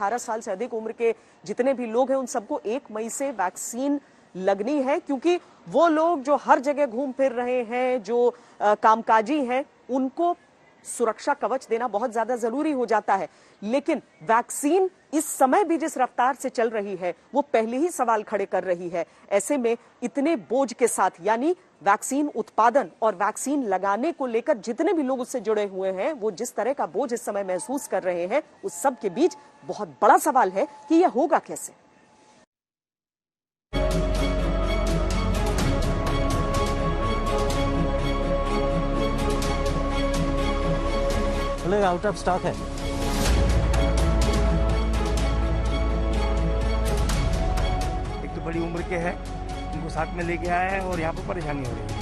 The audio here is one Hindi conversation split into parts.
18 साल से अधिक उम्र के जितने भी लोग हैं उन सबको 1 मई से वैक्सीन लगनी है, क्योंकि वो लोग जो हर जगह घूम फिर रहे हैं, जो कामकाजी हैं, उनको सुरक्षा कवच देना बहुत ज्यादा जरूरी हो जाता है। लेकिन वैक्सीन इस समय भी जिस रफ्तार से चल रही है वो पहले ही सवाल खड़े कर रही है। ऐसे में इतने बोझ के साथ, यानी वैक्सीन उत्पादन और वैक्सीन लगाने को लेकर जितने भी लोग उससे जुड़े हुए हैं, वो जिस तरह का बोझ इस समय महसूस कर रहे हैं, उस सब के बीच बहुत बड़ा सवाल है कि यह होगा कैसे। आउट ऑफ स्टॉक है। एक तो बड़ी उम्र के हैं, उनको साथ में लेके आए हैं और यहाँ पर परेशानी हो रही है।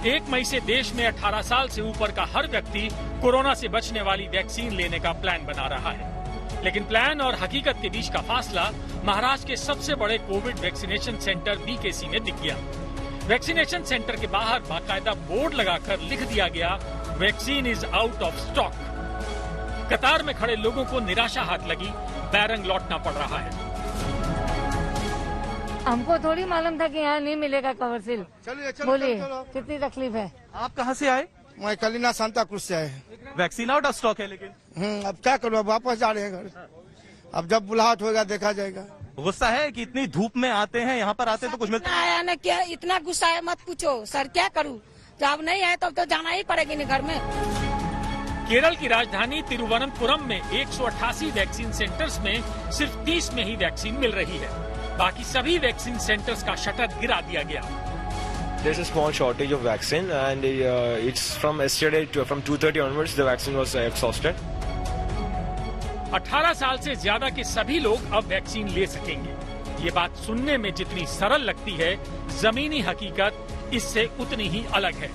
1 मई से देश में 18 साल से ऊपर का हर व्यक्ति कोरोना से बचने वाली वैक्सीन लेने का प्लान बना रहा है। लेकिन प्लान और हकीकत के बीच का फासला महाराष्ट्र के सबसे बड़े कोविड वैक्सीनेशन सेंटर बीकेसी में दिख गया। वैक्सीनेशन सेंटर के बाहर बाकायदा बोर्ड लगाकर लिख दिया गया, vaccine is out of stock. कतार में खड़े लोगों को निराशा हाथ लगी, बैरंग लौटना पड़ रहा है। हमको थोड़ी मालूम था कि यहाँ नहीं मिलेगा कवरशील। बोलिए कितनी तकलीफ है। आप कहाँ से आए? मैं कलीना सांता क्रूज से आए। वैक्सीन आउट ऑफ स्टॉक है लेकिन। अब क्या करूँ, अब वापस जा रहे हैं घर। अब जब बुलाहट होगा देखा जाएगा। गुस्सा है कि इतनी धूप में आते हैं, यहाँ पर आते हैं तो कुछ मिलता आया ना, क्या इतना गुस्सा है मत पूछो सर, क्या करूँ। जब नहीं आए तब तो जाना ही पड़ेगी नहीं घर में। केरल की राजधानी तिरुवनंतपुरम में 188 वैक्सीन सेंटर्स में सिर्फ 30 में ही वैक्सीन मिल रही है। बाकी सभी वैक्सीन सेंटर्स का शटर गिरा दिया गया। There's a small shortage of vaccine and it's from yesterday from 2:30 onwards the vaccine was exhausted. 18 साल से ज्यादा के सभी लोग अब वैक्सीन ले सकेंगे। ये बात सुनने में जितनी सरल लगती है, जमीनी हकीकत इससे उतनी ही अलग है।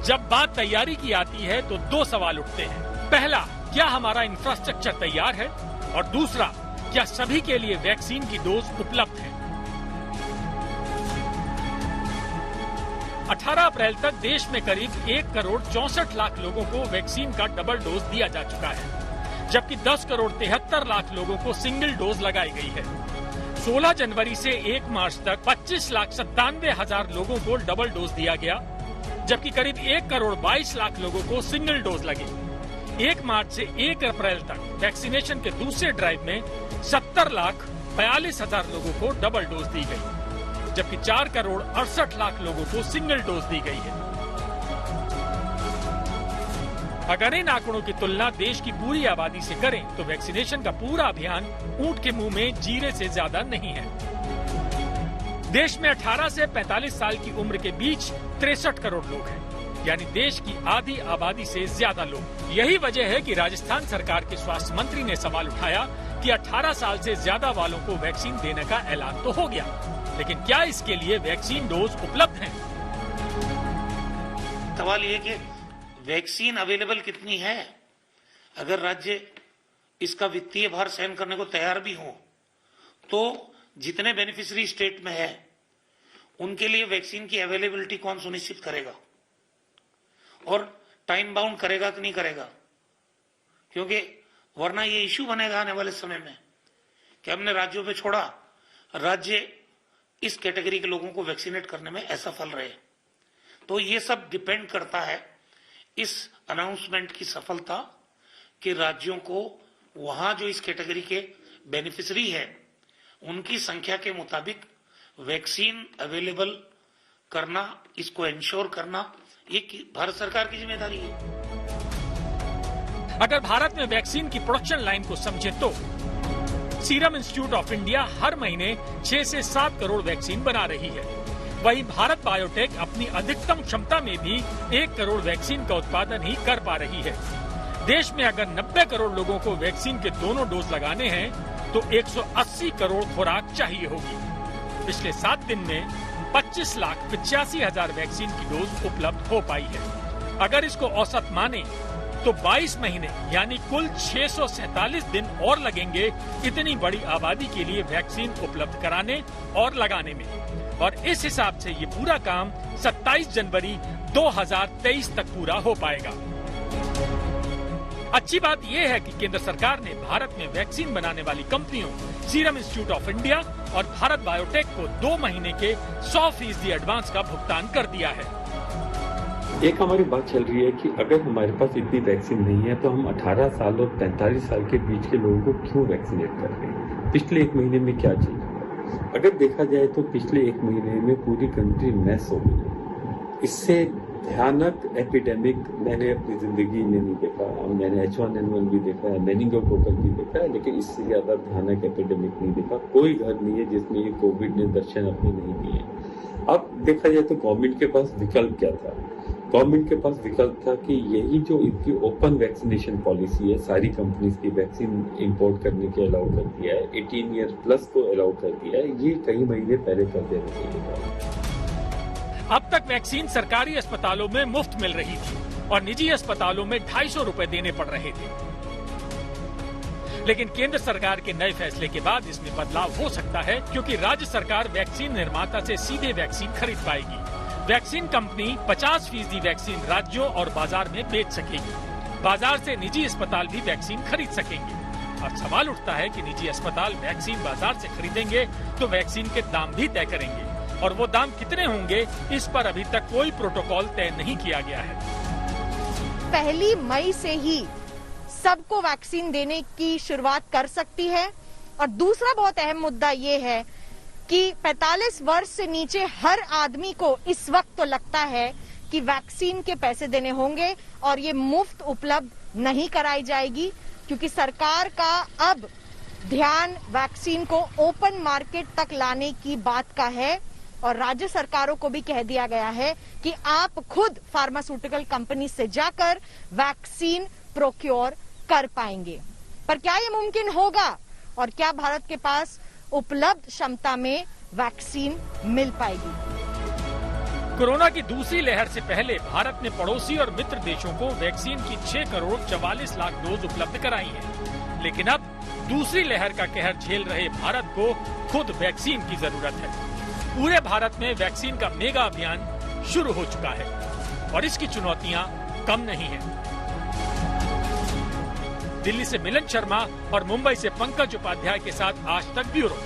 जब बात तैयारी की आती है तो 2 सवाल उठते हैं। पहला, क्या हमारा इंफ्रास्ट्रक्चर तैयार है? और दूसरा, क्या सभी के लिए वैक्सीन की डोज उपलब्ध है? 18 अप्रैल तक देश में करीब 1 करोड़ 64 लाख लोगों को वैक्सीन का डबल डोज दिया जा चुका है, जबकि 10 करोड़ 73 लाख लोगों को सिंगल डोज लगाई गई है। 16 जनवरी से 1 मार्च तक 25,97,000 लोगों को डबल डोज दिया गया, जबकि करीब 1 करोड़ 22 लाख लोगों को सिंगल डोज लगी। 1 मार्च से 1 अप्रैल तक वैक्सीनेशन के दूसरे ड्राइव में 70,42,000 लोगों को डबल डोज दी गई, जबकि 4 करोड़ 68 लाख लोगों को सिंगल डोज दी गई है। अगर इन आंकड़ों की तुलना देश की पूरी आबादी से करें तो वैक्सीनेशन का पूरा अभियान ऊंट के मुंह में जीरे से ज्यादा नहीं है। देश में 18 से 45 साल की उम्र के बीच 63 करोड़ लोग हैं, यानी देश की आधी आबादी से ज्यादा लोग। यही वजह है कि राजस्थान सरकार के स्वास्थ्य मंत्री ने सवाल उठाया कि 18 साल से ज्यादा वालों को वैक्सीन देने का ऐलान तो हो गया, लेकिन क्या इसके लिए वैक्सीन डोज उपलब्ध हैं? सवाल ये कि वैक्सीन अवेलेबल कितनी है? अगर राज्य इसका वित्तीय भार सहन करने को तैयार भी हो तो जितने बेनिफिशियरी स्टेट में है उनके लिए वैक्सीन की अवेलेबिलिटी कौन सुनिश्चित करेगा और टाइम बाउंड करेगा कि नहीं करेगा? क्योंकि वरना ये इश्यू बनेगा आने वाले समय में कि हमने राज्यों पे छोड़ा, राज्य इस कैटेगरी के लोगों को वैक्सीनेट करने में असफल रहे। तो ये सब डिपेंड करता है इस अनाउंसमेंट की सफलता कि राज्यों को वहां जो इस कैटेगरी के बेनिफिशियरी है उनकी संख्या के मुताबिक वैक्सीन अवेलेबल करना, इसको इंश्योर करना, ये भारत सरकार की जिम्मेदारी है। अगर भारत में वैक्सीन की प्रोडक्शन लाइन को समझे तो सीरम इंस्टीट्यूट ऑफ इंडिया हर महीने 6 से 7 करोड़ वैक्सीन बना रही है। वहीं भारत बायोटेक अपनी अधिकतम क्षमता में भी 1 करोड़ वैक्सीन का उत्पादन ही कर पा रही है। देश में अगर 90 करोड़ लोगों को वैक्सीन के दोनों डोज लगाने हैं तो 180 करोड़ खुराक चाहिए होगी। पिछले 7 दिन में 25,85,000 वैक्सीन की डोज उपलब्ध हो पाई है। अगर इसको औसत माने तो 22 महीने यानी कुल 647 दिन और लगेंगे इतनी बड़ी आबादी के लिए वैक्सीन उपलब्ध कराने और लगाने में। और इस हिसाब से ये पूरा काम 27 जनवरी 2023 तक पूरा हो पाएगा। अच्छी बात यह है कि केंद्र सरकार ने भारत में वैक्सीन बनाने वाली कंपनियों सीरम इंस्टीट्यूट ऑफ इंडिया और भारत बायोटेक को 2 महीने के 100% एडवांस का भुगतान कर दिया है। एक हमारी बात चल रही है कि अगर हमारे पास इतनी वैक्सीन नहीं है तो हम 18 साल और 45 साल के बीच के लोगों को क्यों वैक्सीनेट कर रहे हैं? पिछले 1 महीने में क्या चीज हुआ? अगर देखा जाए तो पिछले 1 महीने में पूरी कंट्री मैस हो गई। इससे भयानक एपिडेमिक मैंने अपनी जिंदगी में नहीं देखा। मैंने H1N1 भी देखा है, मेनिंगोकोकल भी देखा है, लेकिन इससे ज्यादा भयानक एपिडेमिक नहीं देखा। कोई घर नहीं है जिसमें ये कोविड ने दर्शन अपने नहीं दिए। अब देखा जाए तो गवर्नमेंट के पास विकल्प क्या था? गवर्नमेंट के पास विकल्प था कि यही जो इनकी ओपन वैक्सीनेशन पॉलिसी है, सारी कंपनीज की वैक्सीन इंपोर्ट करने के अलाउ कर दिया है, 18 ईयर प्लस को अलाउ कर दिया है, ये कई महीने पहले कर देना चाहिए था। अब तक वैक्सीन सरकारी अस्पतालों में मुफ्त मिल रही थी और निजी अस्पतालों में 250 रुपए देने पड़ रहे थे। लेकिन केंद्र सरकार के नए फैसले के बाद इसमें बदलाव हो सकता है, क्योंकि राज्य सरकार वैक्सीन निर्माता से सीधे वैक्सीन खरीद पाएगी। वैक्सीन कंपनी 50% वैक्सीन राज्यों और बाजार में बेच सकेगी। बाजार से निजी अस्पताल भी वैक्सीन खरीद सकेंगे। अब सवाल उठता है कि निजी अस्पताल वैक्सीन बाजार से खरीदेंगे तो वैक्सीन के दाम भी तय करेंगे, और वो दाम कितने होंगे इस पर अभी तक कोई प्रोटोकॉल तय नहीं किया गया है। 1 मई से ही सबको वैक्सीन देने की शुरुआत कर सकती है। और दूसरा बहुत अहम मुद्दा ये है कि 45 वर्ष से नीचे हर आदमी को इस वक्त तो लगता है कि वैक्सीन के पैसे देने होंगे और ये मुफ्त उपलब्ध नहीं कराई जाएगी, क्योंकि सरकार का अब ध्यान वैक्सीन को ओपन मार्केट तक लाने की बात का है। और राज्य सरकारों को भी कह दिया गया है कि आप खुद फार्मास्यूटिकल कंपनी से जाकर वैक्सीन प्रोक्योर कर पाएंगे। पर क्या ये मुमकिन होगा और क्या भारत के पास उपलब्ध क्षमता में वैक्सीन मिल पाएगी? कोरोना की दूसरी लहर से पहले भारत ने पड़ोसी और मित्र देशों को वैक्सीन की 6 करोड़ 44 लाख डोज उपलब्ध कराई है। लेकिन अब दूसरी लहर का कहर झेल रहे भारत को खुद वैक्सीन की जरूरत है। पूरे भारत में वैक्सीन का मेगा अभियान शुरू हो चुका है और इसकी चुनौतियां कम नहीं हैं। दिल्ली से मिलन शर्मा और मुंबई से पंकज उपाध्याय के साथ आज तक ब्यूरो।